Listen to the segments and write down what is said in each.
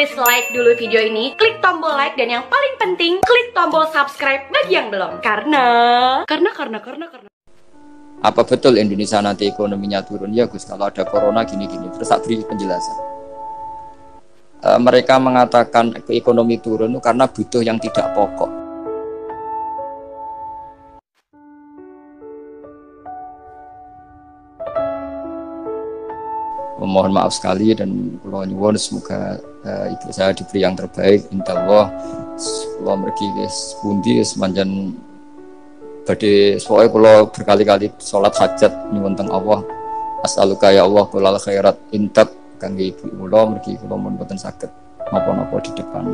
please like dulu video ini, klik tombol like, dan yang paling penting klik tombol subscribe bagi yang belum. Karena apa betul Indonesia nanti ekonominya turun? Ya Gus, kalau ada corona gini-gini. Terus tak beri penjelasan. Mereka mengatakan ekonomi turun itu karena butuh yang tidak pokok. Mohon maaf sekali dan kula nyuwun semoga ibu saya diberi yang terbaik. Insyaallah kula mergi wis pundi wis manjen badhe soe kula berkali-kali salat hajat nyuwun teng Allah. As'aluka ya Allah kulal khairat intab kangge ibu kula mergi kula mun boten saged napa-napa di depan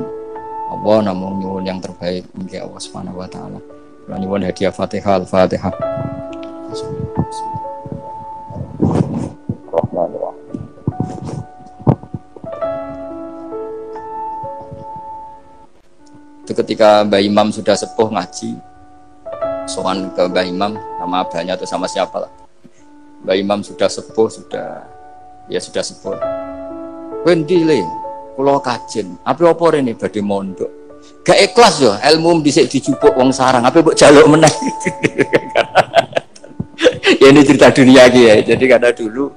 Allah, namung nyuwun yang terbaik mugi Allah Subhanahu wa taala. Kula nyuwun hadiah Fatihah Al-Fatihah. Itu ketika Mbah Imam sudah sepuh ngaji, sowan ke Mbah Imam, nama abahnya atau sama siapa lah. Mbah Imam sudah sepuh, sudah sepuh. Wendi le, kula kajen, apa rene badhe mondok. Gak ikhlas yo, ilmu dhisik dijupuk wong sarang, apa mbok jaluk meneh. Ya ini cerita dunia ya. Jadi karena dulu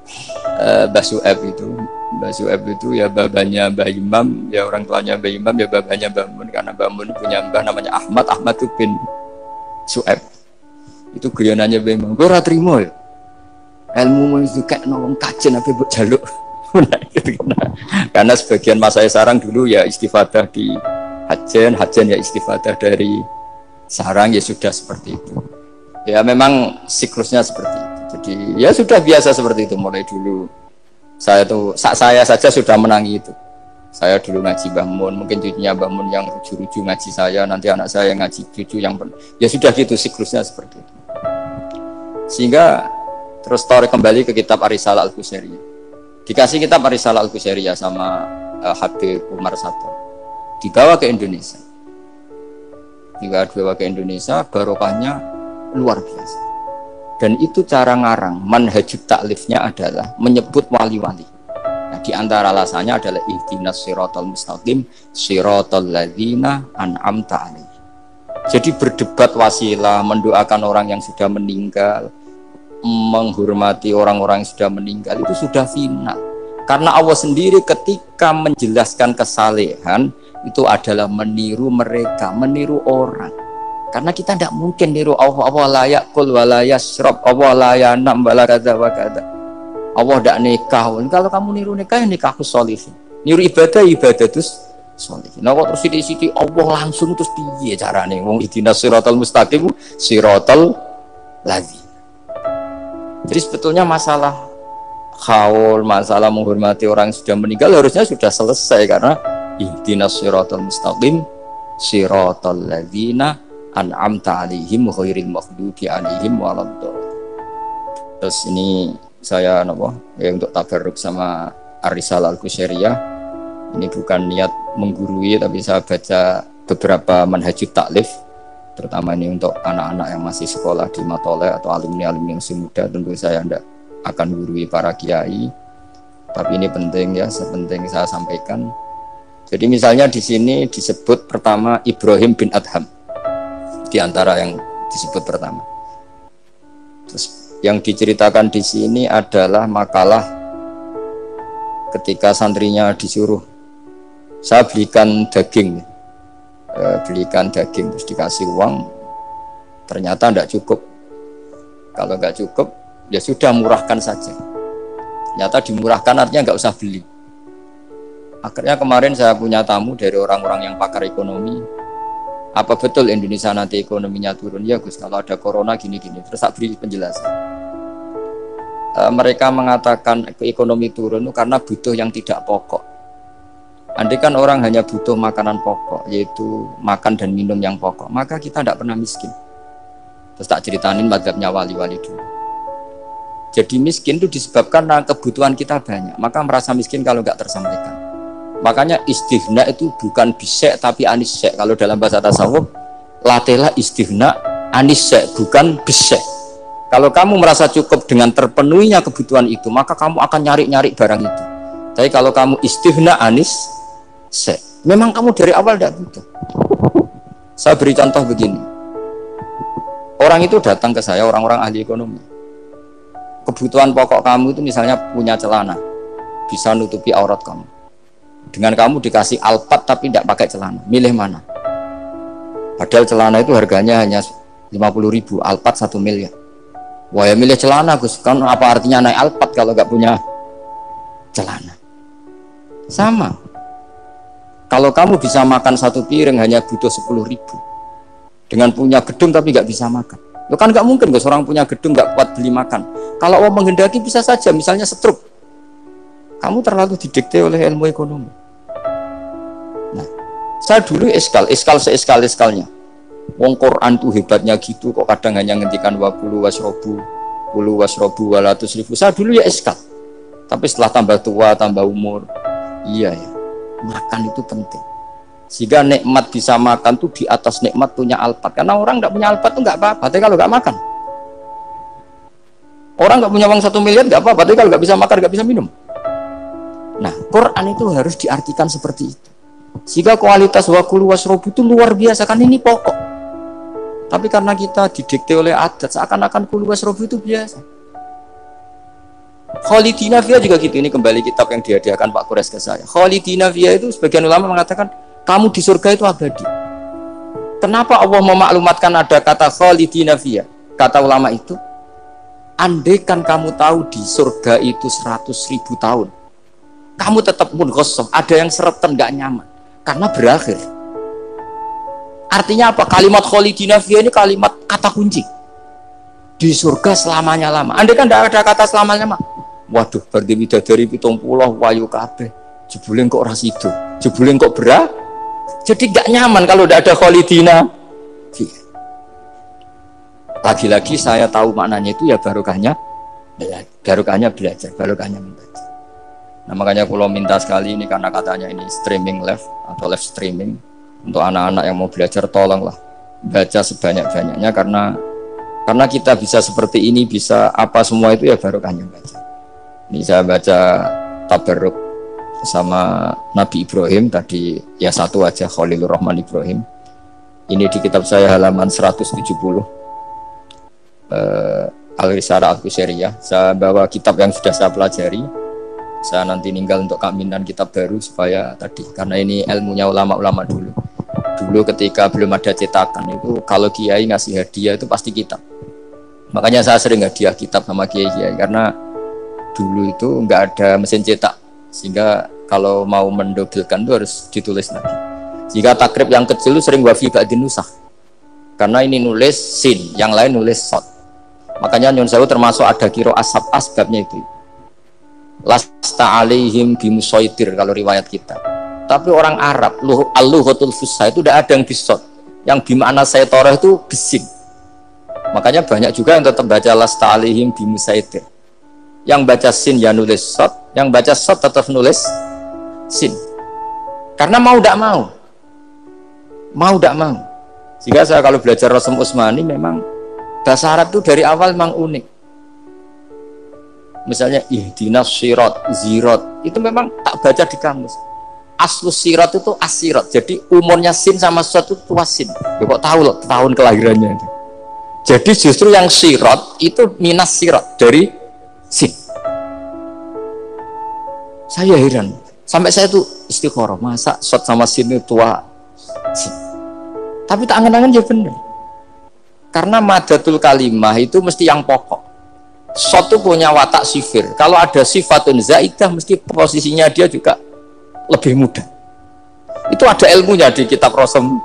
Mbah Su'eb itu ya babanya Mbah Imam, ya orang tuanya Mbah Imam, ya babanya Mbah Mun, karena Mbah Mun punya mbah namanya Ahmad itu bin Su'eb. Itu guyonannya Mbah Imam, gue ora trimo ya ilmu itu kayak nolong kajen apa mbok jaluk. Karena sebagian masa sarang dulu ya istifadah di hajen ya istifadah dari sarang, ya sudah seperti itu. Ya memang siklusnya seperti itu. Jadi ya sudah biasa seperti itu mulai dulu. Saya saja sudah menangi itu. Saya dulu ngaji Mbah Mun, mungkin cucunya Mbah Mun yang ruju-ruju ngaji saya, nanti anak saya yang ngaji cucu yang ya sudah gitu siklusnya seperti itu. Sehingga terus tarik kembali ke kitab Ar-Risalah Al-Qusairiyah. Dikasih kitab Ar-Risalah Al-Qusairiyah sama Habib Umar Sato. Dibawa ke Indonesia. Barokahnya luar biasa. Dan itu cara ngarang manhajut taklifnya adalah menyebut wali-wali. Nah, di antara alasannya adalah ihdinas siratal mustaqim siratal ladzina an'amta alaihim. Jadi berdebat wasilah, mendoakan orang yang sudah meninggal, menghormati orang-orang yang sudah meninggal itu sudah final. Karena Allah sendiri ketika menjelaskan kesalehan itu adalah meniru mereka, meniru orang. Karena kita tidak mungkin niru Allah la yakul wa la yashrab, Allah la yanam wa la kadza wa kadza. Allah tidak nikah. Kalau kamu niru nikah, ya nikahus sholihin. Niru ibadah terus sholihin. Nah kok terus sithik-sithik Allah langsung terus piye carane? Wong ihdinas siratal mustaqim siratal ladzina. Jadi sebetulnya masalah haul, masalah menghormati orang yang sudah meninggal harusnya sudah selesai, karena ihdinas siratal mustaqim siratal ladzina an'amta alaihim ghairil maghdubi alaihim waladdallin. Terus ini saya untuk tabarruk sama Ar-Risalah Al-Qusairiyah. Ini bukan niat menggurui, tapi saya baca beberapa manhajut taklif, terutama ini untuk anak-anak yang masih sekolah di Matole atau alumni-alumni yang masih muda. Tentu saya tidak akan gurui para kiai, tapi ini penting ya, sepenting saya sampaikan. Jadi misalnya di sini disebut pertama Ibrahim bin Adham, di antara yang disebut pertama. Terus yang diceritakan di sini adalah makalah ketika santrinya disuruh, saya belikan daging terus dikasih uang, ternyata tidak cukup. Kalau nggak cukup ya sudah murahkan saja. Ternyata dimurahkan artinya nggak usah beli. Akhirnya kemarin saya punya tamu dari orang-orang yang pakar ekonomi. Apa betul Indonesia nanti ekonominya turun? Ya Gus, kalau ada corona gini-gini. Terus tak beri penjelasan. Mereka mengatakan ekonomi turun itu karena butuh yang tidak pokok. Andai kan orang hanya butuh makanan pokok, yaitu makan dan minum yang pokok, maka kita tidak pernah miskin. Terus tak ceritanin madzhabnya wali-wali dulu. Jadi miskin itu disebabkan karena kebutuhan kita banyak, maka merasa miskin kalau nggak tersampaikan. Makanya istighna itu bukan bisek tapi anisek. Kalau dalam bahasa tasawuf, latihlah istighna anisek, bukan bisek. Kalau kamu merasa cukup dengan terpenuhinya kebutuhan itu, maka kamu akan nyari-nyari barang itu. Tapi kalau kamu istighna anis Memang kamu dari awal tidak butuh. Saya beri contoh begini. Orang itu datang ke saya, orang-orang ahli ekonomi. Kebutuhan pokok kamu itu misalnya punya celana, bisa nutupi aurat kamu. Dengan kamu dikasih Alphard tapi tidak pakai celana, milih mana? Padahal celana itu harganya hanya 50.000, Alphard 1 miliar. Wah ya milih celana Gus, kan apa artinya naik Alphard kalau nggak punya celana? Sama. Kalau kamu bisa makan 1 piring hanya butuh 10.000, dengan punya gedung tapi nggak bisa makan. Lo kan nggak mungkin Gus, orang punya gedung nggak kuat beli makan. Kalau Allah menghendaki bisa saja, misalnya stroke. Kamu terlalu didikte oleh ilmu ekonomi. Nah, saya dulu iskal seeskal-eskalnya. Wong Quran tuh hebatnya gitu, kok kadang hanya ngendikan kulu wasrobu walatus ribu. Saya dulu ya iskal. Tapi setelah tambah tua, tambah umur, iya ya, makan itu penting. Sehingga nikmat bisa makan tuh di atas nikmat punya Alphard. Karena orang nggak punya Alphard tuh nggak apa-apa, tapi kalau nggak makan. Orang nggak punya uang 1 miliar nggak apa-apa, tapi kalau nggak bisa makan, nggak bisa minum. Nah, Quran itu harus diartikan seperti itu. Sehingga kualitas kulu wasrobu itu luar biasa, kan ini pokok. Tapi karena kita didikte oleh adat, seakan-akan kulu wasrobu itu biasa. Khalidina Fiha juga gitu. Ini kembali kitab yang dihadiahkan Pak Kures ke saya. Khalidina Fiha itu sebagian ulama mengatakan kamu di surga itu abadi. Kenapa Allah memaklumatkan ada kata Khalidina Fiha? Kata ulama itu, andaikan kamu tahu di surga itu 100.000 tahun, kamu tetap munghasab, ada yang seretan gak nyaman karena berakhir. Artinya apa? Kalimat Khalidina Fiha ini kalimat kata kunci. Di surga selamanya lama. Andaikan tidak ada kata selamanya lama, waduh, berarti bidadari 70 wayu kabeh. Jebule kok ora sido. Jebule kok berat. Jadi gak nyaman kalau tidak ada Khalidina Fiha. Lagi-lagi saya tahu maknanya itu ya barokahnya belajar, barokahnya membaca. Nah makanya kalau minta sekali ini karena katanya ini streaming live atau live streaming, untuk anak-anak yang mau belajar tolonglah baca sebanyak-banyaknya karena kita bisa seperti ini, bisa apa semua itu ya barokahnya baca. Ini saya baca Tabarruk sama Nabi Ibrahim tadi ya satu aja, Khalilur Rahman Ibrahim. Ini di kitab saya halaman 170. Al-Risalah Al-Qusairiyah. Saya bawa kitab yang sudah saya pelajari. Saya nanti ninggal untuk kaminan kitab baru supaya tadi, karena ini ilmunya ulama-ulama dulu ketika belum ada cetakan itu kalau kiai ngasih hadiah itu pasti kitab. Makanya saya sering hadiah kitab sama kiai-kiai karena dulu itu nggak ada mesin cetak, sehingga kalau mau mendobelkan itu harus ditulis lagi. Jika takrib yang kecil itu sering wafi ba'din nusakh, karena ini nulis sin, yang lain nulis sod. Makanya Nyun Sewu termasuk ada kiro asbabnya itu. Lasta alaihim bimusaitir kalau riwayat kita. Tapi orang Arab, al-lughatul fusha itu tidak ada yang bisot. Yang bimana saya torah itu bisin. Makanya banyak juga yang tetap baca lasta alaihim bimusaitir. Yang baca sin ya nulis sod, yang baca sod tetap nulis sin. Karena mau tidak mau. Jika saya kalau belajar Rasul Utsmani memang bahasa Arab itu dari awal memang unik. Misalnya ihdinas sirat, zirat, itu memang tak baca di kamus. Aslus sirat itu asirat, jadi umurnya sin sama sirat itu tuasin. Ya kok tahu loh tahun kelahirannya itu. Jadi justru yang sirat itu minas sirat dari sin. Saya heran, sampai saya tuh istikharah, masa sirat sama sin itu tua sin. Tapi tak angan-angan ya benar. Karena madatul kalimah itu mesti yang pokok. Sot itu punya watak sifir. Kalau ada sifatun zaidah mesti posisinya dia juga lebih mudah. Itu ada ilmunya di kitab Rasul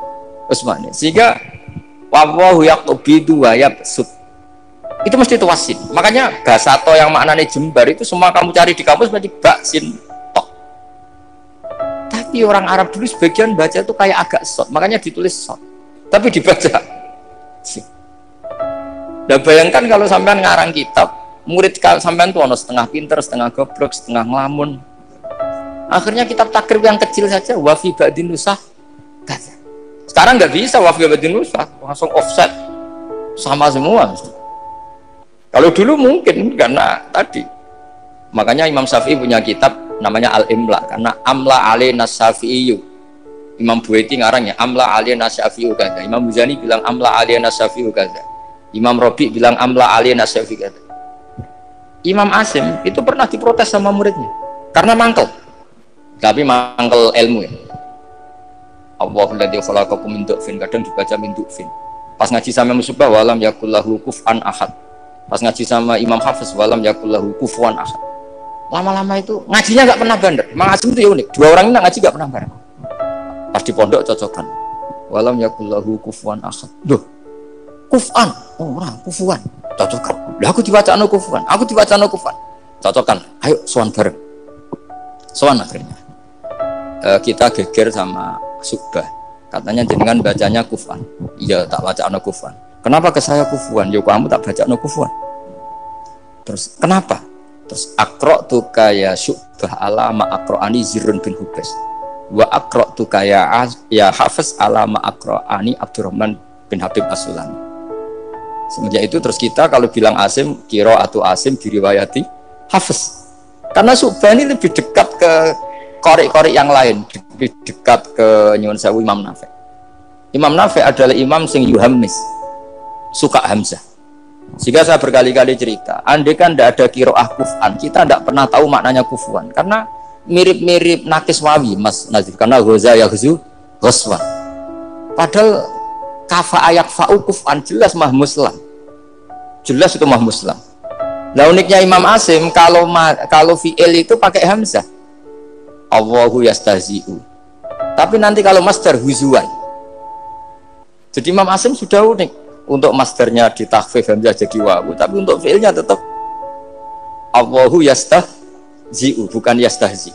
Utsmani. Sehingga wallahu yaqbidu wa yabsut. Itu mesti tuasin. Makanya bahasa to yang maknanya jembar itu semua kamu cari di kamus berarti baksin tok. Tapi orang Arab dulu sebagian baca itu kayak agak sot. Makanya ditulis sot. Tapi dibaca sin. Dan bayangkan kalau sampean ngarang kitab, murid sampean tuh ono setengah pinter, setengah goblok, setengah ngelamun. Akhirnya kitab takrib yang kecil saja wafi ba'din nusakh. Sekarang nggak bisa wafi ba'din nusakh, langsung offset sama semua. Kalau dulu mungkin karena tadi. Makanya Imam Syafi'i punya kitab namanya al-imla karena amla alaina syafi'i. Imam Buaiti ngarang ya amla alaina syafi'i kadza. Imam Muzani bilang amla alaina syafi'i kadza. Imam Rabi bilang amla alaina syafi'i kadza. Imam Asim itu pernah diprotes sama muridnya karena mangkel. Tapi mangkel ilmu ya. Allahu ladzi khalaqakum min du'fin, kadang dibaca min du'fin. Pas ngaji sama Musybah walam yakullahu kufuwan ahad. Pas ngaji sama Imam Hafiz walam yakullahu kufuwan ahad. Lama-lama itu ngajinya enggak pernah bandar. Imam Asim itu ya unik. Dua orang ini ngaji enggak pernah bareng. Pas di pondok cocokan. Walam yakullahu kufuwan ahad. Duh. Kufan, orang kufuwan. Cocokan. Lah aku dibacano kufuwan. Aku dibacano kufuwan. Cocokan. Ayo sowan bareng. Sowan akhirnya. Kita geger sama Subah, katanya jenengan bacanya kufan. Iya tak baca no kufan. Kenapa ke saya kufuan? Yo kamu tak baca no kufan. Terus kenapa? Terus akro tu kaya Subah alama akroani Zirun bin Hubes. Wa akro tu kaya ya Hafiz alama akroani Abdurrahman bin Habib As-Sulami. Semenjak itu terus kita kalau bilang Asim kiro atau Asim diriwayati Hafiz. Karena Subah ini lebih dekat ke korek-korek yang lain, lebih dekat ke Nyuwun Sewu Imam Nafi'. Imam Nafi' adalah imam sing yuhammis, suka hamzah. Sehingga saya berkali-kali cerita, andai kan tidak ada qiraah kuf'an, kita tidak pernah tahu maknanya kufuan, karena mirip-mirip nakis wawi, Mas Nazif, karena ghoza yaghzu ghoswan. Padahal kafa ayak fa'u kuf'an jelas mahmuslam, jelas itu mahmuslam. Nah uniknya Imam Asim kalau fi'il itu pakai hamzah. Allahu yastahzi'u. Tapi nanti kalau masdar huzuan. Jadi Imam Asim sudah unik. Untuk masdarnya ditakhfif hamzah jadi wawu, tapi untuk fi'ilnya tetap Allahu yastahzi'u bukan yastahzi.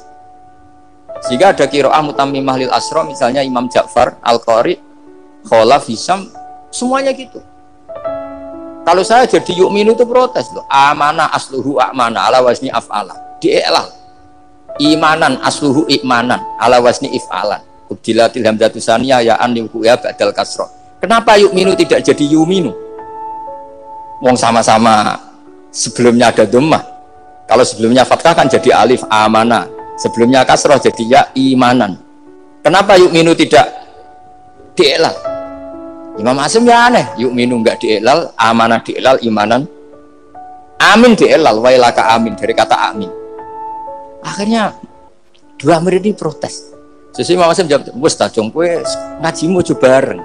Sehingga ada qiraah mutammimah lil asra, misalnya Imam Ja'far Al-Qari, Khalaf, Hisam, semuanya gitu. Kalau saya jadi yu'minu itu protes loh. Amana asluhu a'mana ala wazni af'ala. Di'elal. Imanan asluhu ikmanan ala wasni if'alan ubdilatil hamzatu saniyah ya an liukuya ba'dal kasroh. Kenapa yu'minu tidak jadi yuminu? Wong sama-sama sebelumnya ada dhammah. Kalau sebelumnya fathah kan jadi alif amana, sebelumnya kasroh jadi ya imanan. Kenapa yu'minu tidak di'elal? Imam Asim ya aneh, yu'minu enggak di'elal, amanah di'elal, imanan amin di'elal, wailaka amin dari kata amin. Akhirnya dua murid ini protes. Sesuai Imam Asim jawab, wes tak jong kowe ngajimu aja bareng.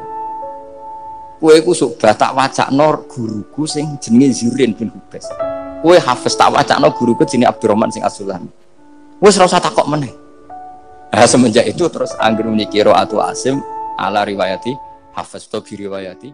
Kowe iku sok tak wacakno guruku sing jenenge Zirin bin Hubes. Kowe Hafiz tak wacakno guruku jenenge Abdurrahman sing As-Sulami. Wes ora usah takok meneh. Nah, semenjak itu terus anggere muni qiraatu Asim ala riwayati Hafiz to riwayati